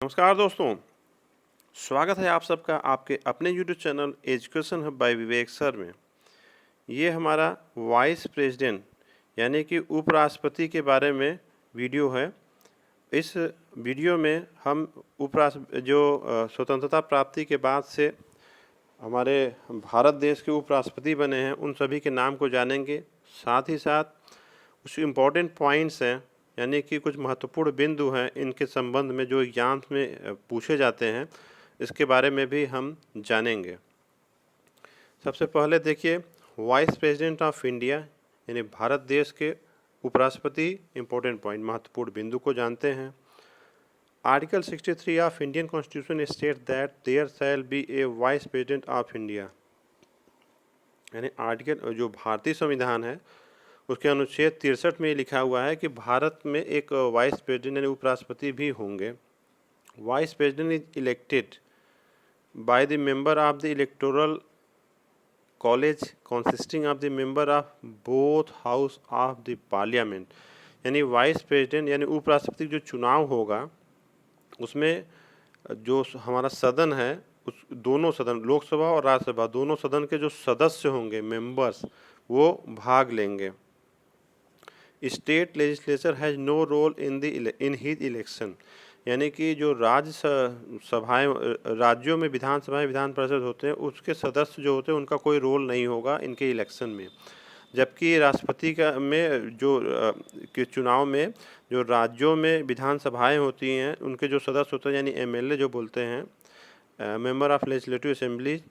नमस्कार दोस्तों, स्वागत है आप सबका आपके अपने YouTube channel education hub by Vivek sir में। ये हमारा वाइस प्रेसिडेंट यानी कि उपराष्ट्रपति के बारे में वीडियो है। इस वीडियो में हम स्वतंत्रता प्राप्ति के बाद से हमारे भारत देश के उपराष्ट्रपति बने हैं उन सभी के नाम को जानेंगे। साथ ही साथ कुछ इम्पोर्टेंट पॉइंट्स हैं यानी कि कुछ महत्वपूर्ण बिंदु हैं इनके संबंध में जो एग्जाम्स में पूछे जाते हैं, इसके बारे में भी हम जानेंगे। सबसे पहले देखिए, वाइस प्रेसिडेंट ऑफ इंडिया यानी भारत देश के उपराष्ट्रपति। इम्पोर्टेंट पॉइंट, महत्वपूर्ण बिंदु को जानते हैं। Article 63 of Indian constitution state that there shall be a vice president of India. यानी आर्टिकल जो भारतीय संविधान है उसके अनुच्छेद 63 में लिखा हुआ है कि भारत में एक वाइस प्रेसिडेंट यानी उपराष्ट्रपति भी होंगे। Vice president is elected by the member of the electoral college consisting of the member of both house of the parliament. यानी वाइस प्रेसिडेंट यानी उपराष्ट्रपति जो चुनाव होगा उसमें जो हमारा सदन है उस दोनों सदन, लोकसभा और राज्यसभा दोनों सदन के जो सदस्य होंगे, मेंबर्स, वो भाग लेंगे। State legislature has no role in his election. यानी कि जो राज्यों में विधानसभाएं विधान परिषद होते हैं उसके सदस्य जो होते हैं उनका कोई रोल नहीं होगा इनके इलेक्शन में। जबकि राष्ट्रपति का में जो के चुनाव में जो राज्यों में विधानसभाएं होती हैं उनके जो सदस्य होते हैं यानी एमएलए जो बोलते हैं, मेंबर ऑफ लेजिस्लेटिव असेंबली,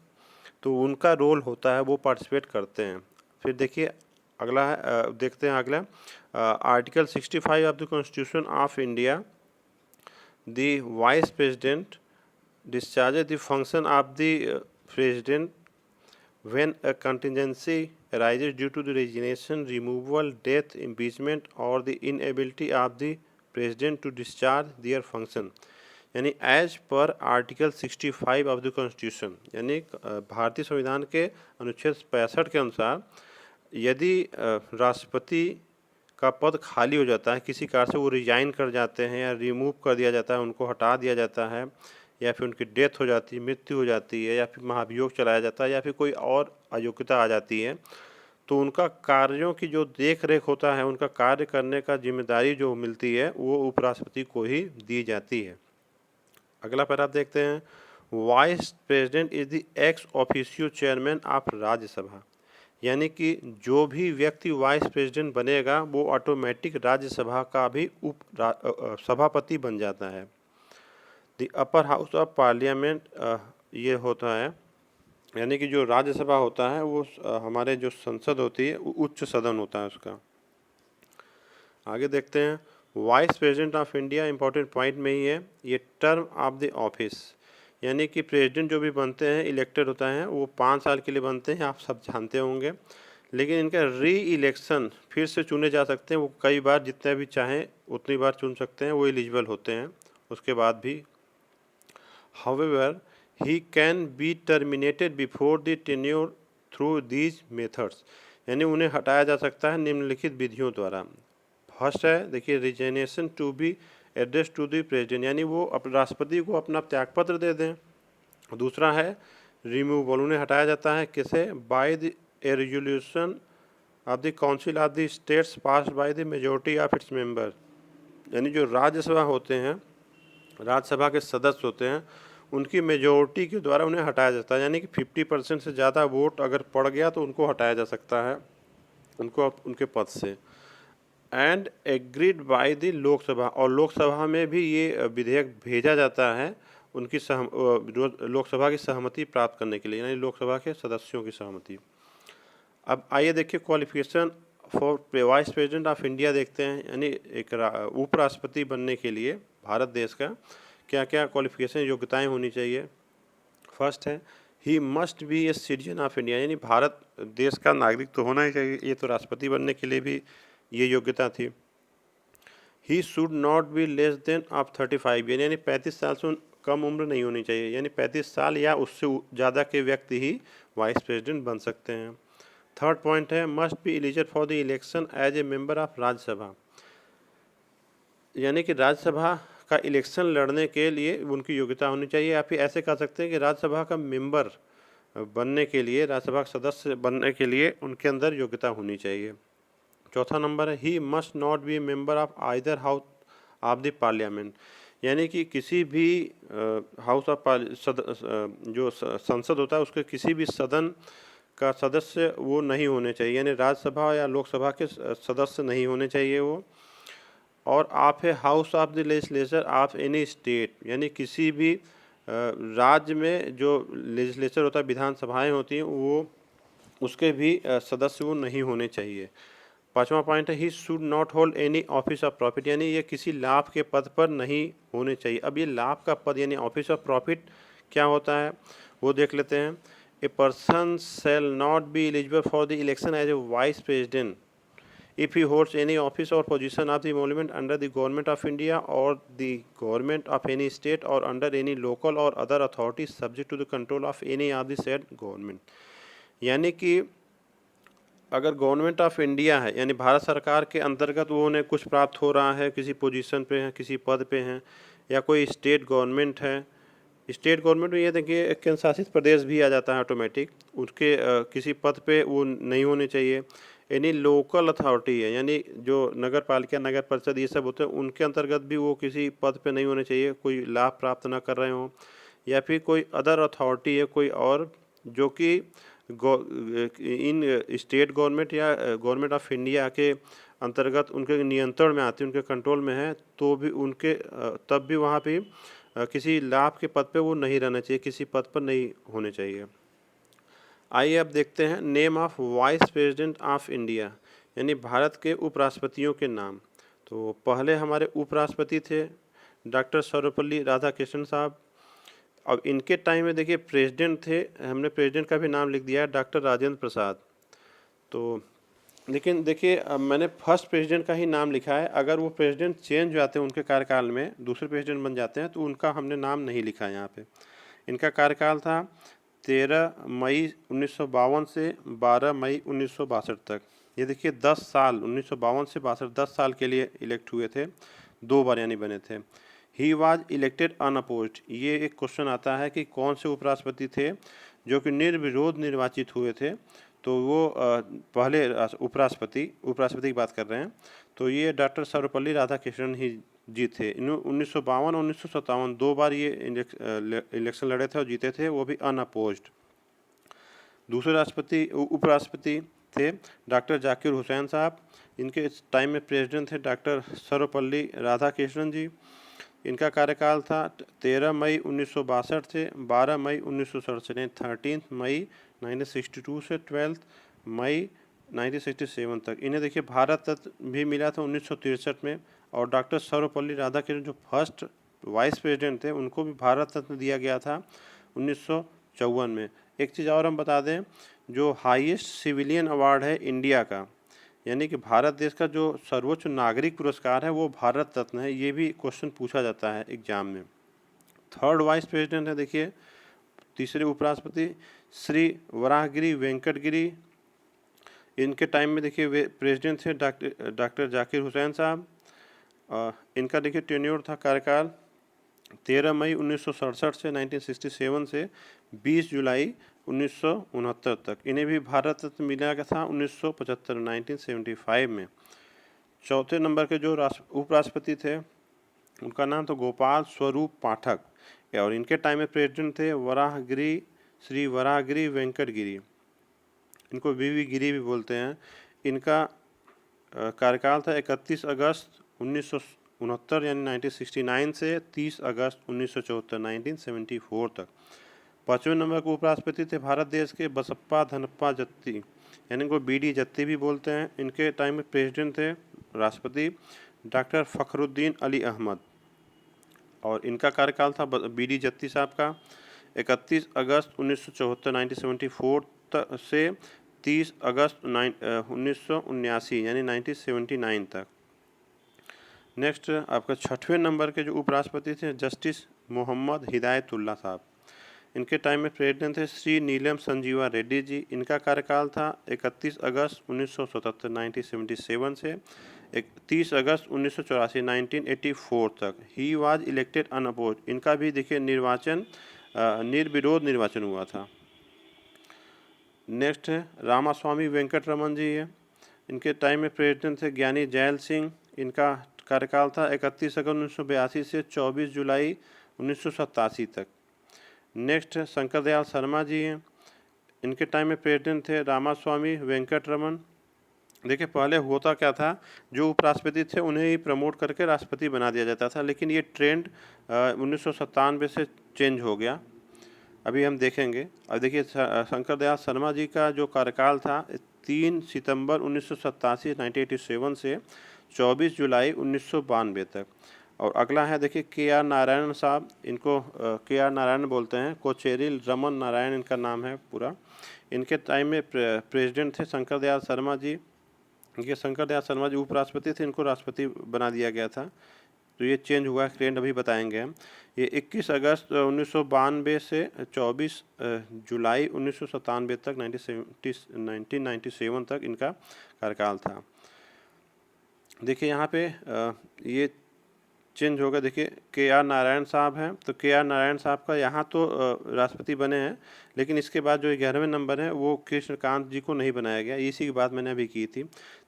तो उनका रोल होता है, वो पार्टिसिपेट करते हैं। फिर देखिए अगला है, देखते हैं अगला article 65 of the constitution of India. The vice president discharges the function of the president when a contingency arises due to the resignation, removal, death, impeachment or the inability of the president to discharge their function। यानी as per article 65 of the constitution यानी भारतीय संविधान के अनुच्छेद 65 के अनुसार यदि राष्ट्रपति का पद खाली हो जाता है, किसी कारण से वो रिजाइन कर जाते हैं या रिमूव कर दिया जाता है, उनको हटा दिया जाता है, या फिर उनकी डेथ हो जाती है, मृत्यु हो जाती है, या फिर महाभियोग चलाया जाता है, या फिर कोई और अयोग्यता आ जाती है, तो उनका कार्यों की जो देख रेख होता है, उनका कार्य करने का जिम्मेदारी जो मिलती है वो उपराष्ट्रपति को ही दी जाती है। अगला पैरा देखते हैं, vice president is the ex officio chairman of Rajya Sabha. यानी कि जो भी व्यक्ति वाइस प्रेसिडेंट बनेगा वो ऑटोमेटिक राज्यसभा का भी सभापति बन जाता है। The upper house of parliament ये होता है, यानी कि जो राज्यसभा होता है वो हमारे जो संसद होती है उच्च सदन होता है उसका। आगे देखते हैं, vice president of India important point में ही है, ये टर्म ऑफ द ऑफिस। यानी कि प्रेसिडेंट जो भी बनते हैं, इलेक्टेड होता है, वो 5 साल के लिए बनते हैं, आप सब जानते होंगे। लेकिन इनका री इलेक्शन फिर से चुने जा सकते हैं, वो कई बार जितने भी चाहें उतनी बार चुन सकते हैं, वो एलिजिबल होते हैं उसके बाद भी। However, he can be terminated before the tenure through these methods। यानी उन्हें हटाया जा सकता है निम्नलिखित विधियों द्वारा। फर्स्ट है, देखिए, resignation to be address to the president, यानी वो राष्ट्रपति को अपना त्यागपत्र दे दें। दूसरा है रिमूवल, उन्हें हटाया जाता है किसे, by the A resolution of the council of the states passed by the majority of its member. यानी जो राज्यसभा होते हैं, राज्यसभा के सदस्य होते हैं, उनकी मेजोरिटी के द्वारा उन्हें हटाया जाता है। यानी कि 50% से ज़्यादा वोट अगर पड़ गया तो उनको हटाया जा सकता है, उनको उनके पद से। And agreed by the Lok Sabha, और लोकसभा में भी ये विधेयक भेजा जाता है उनकी लोकसभा की सहमति प्राप्त करने के लिए, यानी लोकसभा के सदस्यों की सहमति। अब आइए देखिए qualification for vice president of India देखते हैं, यानी एक उपराष्ट्रपति बनने के लिए भारत देश का क्या क्या क्वालिफिकेशन योग्यताएं होनी चाहिए। फर्स्ट है, he must be a citizen of India, यानी भारत देश का नागरिक तो होना ही चाहिए, ये तो राष्ट्रपति बनने के लिए भी ये योग्यता थी। He should not be less than of 35 year, यानी 35 साल से कम उम्र नहीं होनी चाहिए, यानी 35 साल या उससे ज़्यादा के व्यक्ति ही वाइस प्रेसिडेंट बन सकते हैं। थर्ड पॉइंट है, must be eligible for the election as A member of Rajya Sabha, यानी कि राज्यसभा का इलेक्शन लड़ने के लिए उनकी योग्यता होनी चाहिए, या फिर ऐसे कह सकते हैं कि राज्यसभा का मेंबर बनने के लिए, राज्यसभा का सदस्य बनने के लिए उनके अंदर योग्यता होनी चाहिए। चौथा नंबर है he must not be member of either house of the parliament, यानी कि किसी भी हाउस ऑफ जो संसद होता है उसके किसी भी सदन का सदस्य वो नहीं होने चाहिए, यानी राज्यसभा या लोकसभा के सदस्य नहीं होने चाहिए वो। और आप है house of the legislature of any state, यानी किसी भी राज्य में जो लेजिस्लेचर होता है, विधानसभाएं होती हैं, वो उसके भी सदस्य वो नहीं होने चाहिए। पांचवा पॉइंट है he should not hold any office of profit, यानी ये किसी लाभ के पद पर नहीं होने चाहिए। अब ये लाभ का पद यानी ऑफिस ऑफ प्रॉफिट क्या होता है वो देख लेते हैं। A person shall not be eligible for the election as a vice president if he holds any office or position of the emolument under the government of India or the government of any state or under any local or other authority subject to the control of any of the said government, यानी कि अगर government of India है यानी भारत सरकार के अंतर्गत वो उन्हें कुछ प्राप्त हो रहा है, किसी पोजीशन पे हैं, किसी पद पे हैं, या कोई स्टेट गवर्नमेंट है, स्टेट गवर्नमेंट में ये देखिए एक केंद्र शासित प्रदेश भी आ जाता है ऑटोमेटिक, उसके किसी पद पे वो नहीं होने चाहिए। यानी लोकल अथॉरिटी है, यानी जो नगर पालिका, नगर परिषद ये सब होते हैं, उनके अंतर्गत भी वो किसी पद पे नहीं होने चाहिए, कोई लाभ प्राप्त ना कर रहे हों। या फिर कोई अदर अथॉरिटी है कोई और जो कि इन स्टेट गवर्नमेंट या गवर्नमेंट ऑफ इंडिया के अंतर्गत उनके नियंत्रण में आती है, उनके कंट्रोल में है, तो भी उनके तब भी वहाँ पे किसी लाभ के पद पे वो नहीं रहना चाहिए, किसी पद पर नहीं होने चाहिए। आइए अब देखते हैं name of vice president of India, यानी भारत के उपराष्ट्रपतियों के नाम। तो पहले हमारे उपराष्ट्रपति थे डॉक्टर सर्वपल्ली राधाकृष्णन साहब। अब इनके टाइम में देखिए प्रेसिडेंट थे, हमने प्रेसिडेंट का भी नाम लिख दिया है, डॉक्टर राजेंद्र प्रसाद। तो लेकिन देखिए अब मैंने फर्स्ट प्रेसिडेंट का ही नाम लिखा है, अगर वो प्रेसिडेंट चेंज हो जाते हैं उनके कार्यकाल में, दूसरे प्रेसिडेंट बन जाते हैं, तो उनका हमने नाम नहीं लिखा है यहाँ पे। इनका कार्यकाल था 13 मई 1952 से 12 मई 1962 तक। ये देखिए 10 साल 1952 से 62 10 साल के लिए इलेक्ट हुए थे, 2 बार यानी बने थे। ही वाज इलेक्टेड अनअपोज्ड, ये एक क्वेश्चन आता है कि कौन से उपराष्ट्रपति थे जो कि निर्विरोध निर्वाचित हुए थे, तो वो पहले उपराष्ट्रपति की बात कर रहे हैं, तो ये डॉक्टर सर्वपल्ली राधाकृष्णन ही जी थे। 1952 और 1957 2 बार ये इलेक्शन लड़े थे और जीते थे, वो भी अनअपोज्ड। दूसरे उपराष्ट्रपति थे डॉक्टर जाकिर हुसैन साहब, इनके टाइम में प्रेसिडेंट थे डॉक्टर सर्वपल्ली राधाकृष्णन जी। इनका कार्यकाल था 13 मई 1962 से 12 मई 1967, 13 मई 1962 से 12 मई 1967 तक। इन्हें देखिए भारत रत्न भी मिला था 1963 में, और डॉक्टर सर्वपल्ली राधाकृष्णन जो फर्स्ट वाइस प्रेसिडेंट थे उनको भी भारत रत्न दिया गया था 1954 में। एक चीज़ और हम बता दें, जो हाईएस्ट सिविलियन अवार्ड है इंडिया का, यानी कि भारत देश का जो सर्वोच्च नागरिक पुरस्कार है वो भारत रत्न है, ये भी क्वेश्चन पूछा जाता है एग्जाम में। थर्ड वाइस प्रेसिडेंट है देखिए, तीसरे उपराष्ट्रपति श्री वराहगिरी वेंकटगिरी। इनके टाइम में देखिए वे प्रेसिडेंट थे डॉक्टर जाकिर हुसैन साहब। इनका देखिए टेन्योर था कार्यकाल 13 मई 1967 से 1967 से 20 जुलाई 1969 तक। इन्हें भी भारत रत्न मिला था 1975 1975 में। चौथे नंबर के जो उपराष्ट्रपति थे उनका नाम तो गोपाल स्वरूप पाठक, और इनके टाइम में प्रेसिडेंट थे श्री वराहगिरी वेंकटगिरी, इनको वीवी गिरी भी बोलते हैं। इनका कार्यकाल था 31 अगस्त 1969 यानी 1969 से 30 अगस्त 1974 1974 तक। 5वें नंबर के उपराष्ट्रपति थे भारत देश के बसप्पा धनप्पा जत्ती, यानी इनको बीडी जत्ती भी बोलते हैं। इनके टाइम में प्रेसिडेंट थे राष्ट्रपति डॉक्टर फखरुद्दीन अली अहमद, और इनका कार्यकाल था बीडी जत्ती साहब का 31 अगस्त 1974 1974 से 30 अगस्त 1979 यानी 1979 तक। नेक्स्ट आपका 6वें नंबर के जो उपराष्ट्रपति थे जस्टिस मोहम्मद हिदायतुल्लाह साहब। इनके टाइम में प्रेसिडेंट थे श्री नीलम संजीवा रेड्डी जी। इनका कार्यकाल था 31 अगस्त 1977 1977 से 30 अगस्त 1984 1984 तक। ही वाज इलेक्टेड अनअपोज, इनका भी देखिए निर्वाचन निर्विरोध निर्वाचन हुआ था। नेक्स्ट है रामास्वामी वेंकटरमन जी है, इनके टाइम में प्रेसिडेंट थे ज्ञानी जैल सिंह, इनका कार्यकाल था 31 अगस्त 1982 से 24 जुलाई 1987 तक। नेक्स्ट शंकर दयाल शर्मा जी हैं, इनके टाइम में प्रेसिडेंट थे रामास्वामी वेंकटरमन। देखिए पहले होता क्या था, जो उपराष्ट्रपति थे उन्हें ही प्रमोट करके राष्ट्रपति बना दिया जाता था, लेकिन ये ट्रेंड 1997 से चेंज हो गया, अभी हम देखेंगे। अब देखिए शंकर दयाल शर्मा जी का जो कार्यकाल था 3 सितंबर 1987 1987 से 24 जुलाई 1992 तक। और अगला है देखिए के.आर. नारायण साहब, इनको के.आर. नारायण बोलते हैं, कोचेरिल रमन नारायण इनका नाम है पूरा। इनके टाइम में प्रेसिडेंट थे शंकर दयाल शर्मा जी। ये शंकर दयाल शर्मा जी उपराष्ट्रपति थे, इनको राष्ट्रपति बना दिया गया था, तो ये चेंज हुआ है ट्रेंड, अभी बताएंगे हम। ये 21 अगस्त 1992 से 24 जुलाई 1997 तक 1997 तक इनका कार्यकाल था। देखिए यहाँ पे ये चेंज होगा। देखिए के.आर. नारायण साहब हैं, तो के.आर. नारायण साहब का यहाँ तो राष्ट्रपति बने हैं, लेकिन इसके बाद जो 11वें नंबर है वो कृष्णकांत जी को नहीं बनाया गया, इसी की बात मैंने अभी की थी।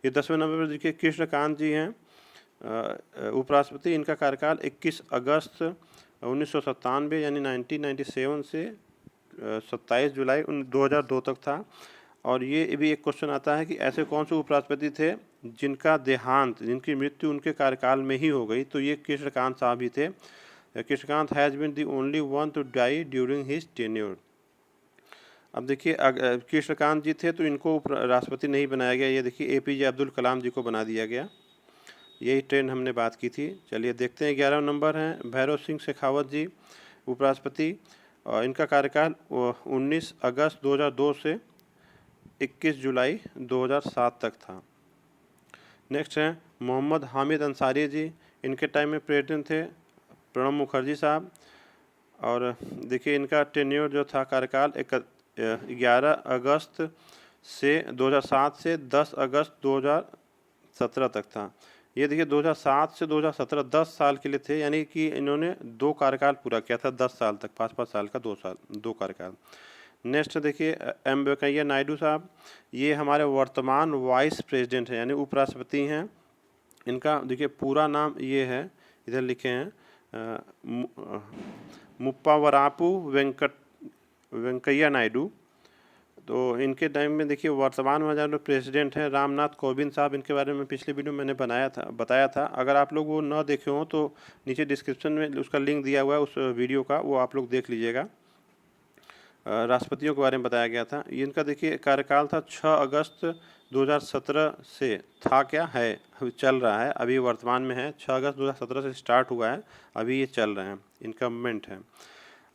ये 10वें नंबर पर देखिए कृष्णकांत जी हैं उपराष्ट्रपति, इनका कार्यकाल 21 अगस्त 1997 यानी 1997 से 27 जुलाई 2002 तक था। और ये भी एक क्वेश्चन आता है कि ऐसे कौन से उपराष्ट्रपति थे जिनका देहांत, जिनकी मृत्यु उनके कार्यकाल में ही हो गई, तो ये कृष्णकांत साहब ही थे। Krishnakant has been the only one to die during his tenure. अब देखिए कृष्णकांत जी थे तो इनको राष्ट्रपति नहीं बनाया गया, ये देखिए APJ अब्दुल कलाम जी को बना दिया गया, यही ट्रेंड हमने बात की थी। चलिए देखते हैं 11वां नंबर है भैरव सिंह शेखावत जी उपराष्ट्रपति, और इनका कार्यकाल 19 अगस्त 2002 से 21 जुलाई 2007 तक था। नेक्स्ट है मोहम्मद हामिद अंसारी जी, इनके टाइम में प्रेसिडेंट थे प्रणब मुखर्जी साहब, और देखिए इनका टेन्योर जो था कार्यकाल 11 अगस्त से 2007 से 10 अगस्त 2017 तक था। ये देखिए 2007 से 2017 10 साल के लिए थे, यानी कि इन्होंने 2 कार्यकाल पूरा किया था, 10 साल तक, 5-5 साल का 2 कार्यकाल। नेक्स्ट देखिए M. वेंकैया नायडू साहब, ये हमारे वर्तमान वाइस प्रेसिडेंट हैं यानी उपराष्ट्रपति हैं। इनका देखिए पूरा नाम ये है, इधर लिखे हैं मुप्पावरापु वेंकैया नायडू। तो इनके टाइम में देखिए वर्तमान में जो प्रेसिडेंट हैं रामनाथ कोविंद साहब, इनके बारे में पिछले वीडियो मैंने बताया था। अगर आप लोग वो न देखे हों तो नीचे डिस्क्रिप्शन में उसका लिंक दिया हुआ है उस वीडियो का, वो आप लोग देख लीजिएगा। राष्ट्रपतियों के बारे में बताया गया था। इनका देखिए कार्यकाल था 6 अगस्त 2017 से, था क्या है, अभी चल रहा है, अभी वर्तमान में है। 6 अगस्त 2017 से स्टार्ट हुआ है, अभी ये चल रहे हैं, इनकम्बेंट है।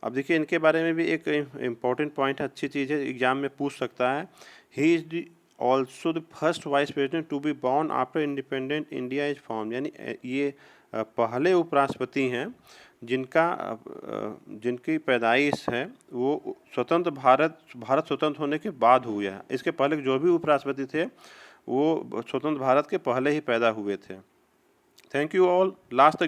अब देखिए इनके बारे में भी एक इम्पॉर्टेंट पॉइंट है, अच्छी चीज़ है, एग्जाम में पूछ सकता है। He is the also the first vice president to be born after independent India is form, यानी ये पहले उपराष्ट्रपति हैं जिनकी पैदाइश है वो स्वतंत्र भारत स्वतंत्र होने के बाद हुई है। इसके पहले जो भी उपराष्ट्रपति थे वो स्वतंत्र भारत के पहले ही पैदा हुए थे। Thank you all. लास्ट तक